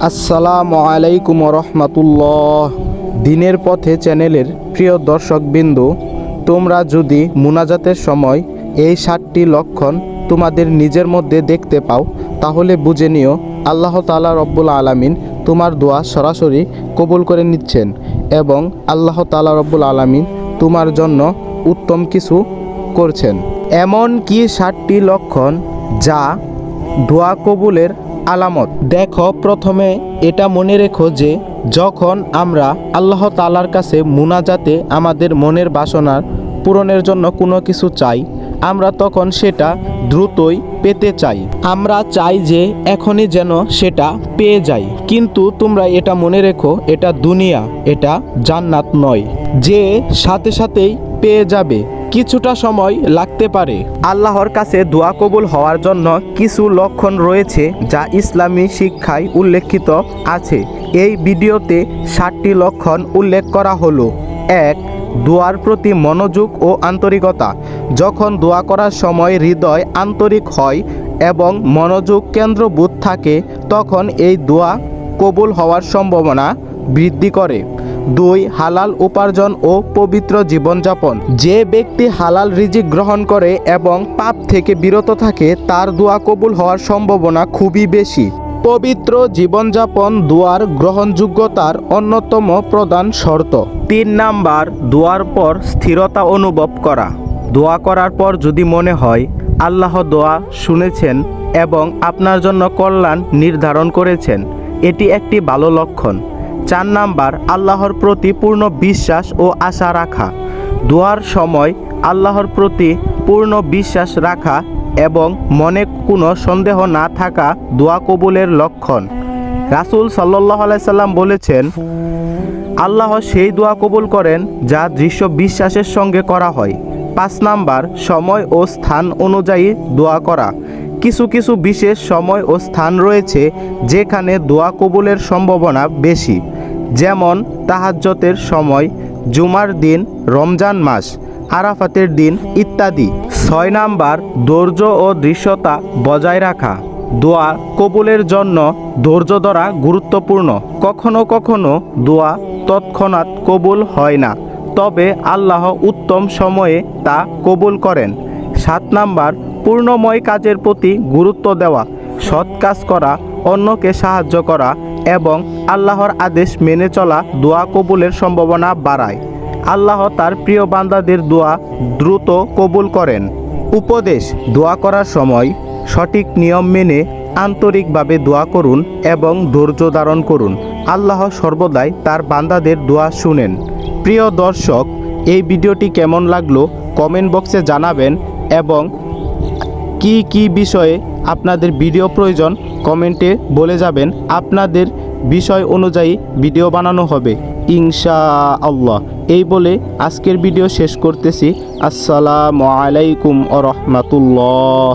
আসসালামু আলাইকুম রহমতুল্লাহ। দিনের পথে চ্যানেলের প্রিয় দর্শকবৃন্দু, তোমরা যদি মুনাজাতের সময় এই 7টি লক্ষণ তোমাদের নিজের মধ্যে দেখতে পাও, তাহলে বুঝে নিও আল্লাহ তাআলা রব্বুল আলামিন তোমার দোয়া সরাসরি কবুল করে নিচ্ছেন এবং আল্লাহ তাআলা রব্বুল আলামিন তোমার জন্য উত্তম কিছু করছেন। এমন কি 7টি লক্ষণ যা দোয়া কবুলের আলামত? দেখো, প্রথমে এটা মনে রেখো যে যখন আমরা আল্লাহ তাআলার কাছে মুনাজাতে আমাদের মনের বাসনার পূরণের জন্য কোনো কিছু চাই, আমরা তখন সেটা দ্রুতই পেতে চাই। আমরা চাই যে এখনই যেন সেটা পেয়ে যাই। কিন্তু তোমরা এটা মনে রেখো, এটা দুনিয়া, এটা জান্নাত নয় যে সাথে সাথেই পেয়ে যাবে। কিছুটা সময় লাগতে পারে। আল্লাহর কাছে দোয়া কবুল হওয়ার জন্য কিছু লক্ষণ রয়েছে যা ইসলামী শিক্ষায় উল্লেখিত আছে। এই ভিডিওতে 7টি লক্ষণ উল্লেখ করা হলো। 1. দোয়ার প্রতি মনোযোগ ও আন্তরিকতা। যখন দোয়া করার সময় হৃদয় আন্তরিক হয় এবং মনোযোগ কেন্দ্রভূত থাকে, তখন এই দোয়া কবুল হওয়ার সম্ভাবনা বৃদ্ধি করে। 2. হালাল উপার্জন ও পবিত্র জীবনযাপন। যে ব্যক্তি হালাল রিজিক গ্রহণ করে এবং পাপ থেকে বিরত থাকে, তার দোয়া কবুল হওয়ার সম্ভাবনা খুবই বেশি। পবিত্র জীবনযাপন দোয়ার গ্রহণযোগ্যতার অন্যতম প্রধান শর্ত। 3 নাম্বার, দোয়ার পর স্থিরতা অনুভব করা। দোয়া করার পর যদি মনে হয় আল্লাহ দোয়া শুনেছেন এবং আপনার জন্য কল্যাণ নির্ধারণ করেছেন, এটি একটি ভালো লক্ষণ। 4 নাম্বার, আল্লাহর প্রতি পূর্ণ বিশ্বাস ও আশা রাখা। দোয়ার সময় আল্লাহর প্রতি পূর্ণ বিশ্বাস রাখা এবং মনে কোনো সন্দেহ না থাকা দোয়া কবুলের লক্ষণ। রাসূল সাল্লাল্লাহু আলাইহি সাল্লাম বলেছেন, আল্লাহ সেই দোয়া কবুল করেন যা দৃশ্য বিশ্বাসের সঙ্গে করা হয়। 5 নাম্বার, সময় ও স্থান অনুযায়ী দোয়া করা। কিছু কিছু বিশেষ সময় ও স্থান রয়েছে যেখানে দোয়া কবুলের সম্ভাবনা বেশি, যেমন তাহাজ্জুদের সময়, জুমার দিন, রমজান মাস, আরাফাতের দিন ইত্যাদি। 6 নাম্বার, ধৈর্য ও দৃশ্যতা বজায় রাখা। দোয়া কবুলের জন্য ধৈর্য ধরা গুরুত্বপূর্ণ। কখনো কখনো দোয়া তৎক্ষণাৎ কবুল হয় না, তবে আল্লাহ উত্তম সময়ে তা কবুল করেন। 7 নাম্বার, পূর্ণময় কাজের প্রতি গুরুত্ব দেওয়া। সৎ কাজ করা, অন্যকে সাহায্য করা এবং আল্লাহর আদেশ মেনে চলা দোয়া কবুলের সম্ভাবনা বাড়ায়। আল্লাহ তার প্রিয় বান্দাদের দোয়া দ্রুত কবুল করেন। উপদেশ: দোয়া করার সময় সঠিক নিয়ম মেনে আন্তরিকভাবে দোয়া করুন এবং ধৈর্য ধারণ করুন। আল্লাহ সর্বদাই তার বান্দাদের দোয়া শুনেন। প্রিয় দর্শক, এই ভিডিওটি কেমন লাগলো কমেন্ট বক্সে জানাবেন এবং কি কি বিষয়ে আপনাদের ভিডিও প্রয়োজন কমেন্টে বলে যাবেন। আপনাদের বিষয় অনুযায়ী ভিডিও বানানো হবে ইনশাআল্লাহ। এই বলে আজকের ভিডিও শেষ করতেছি। আসসালামু আলাইকুম ওয়া রাহমাতুল্লাহ।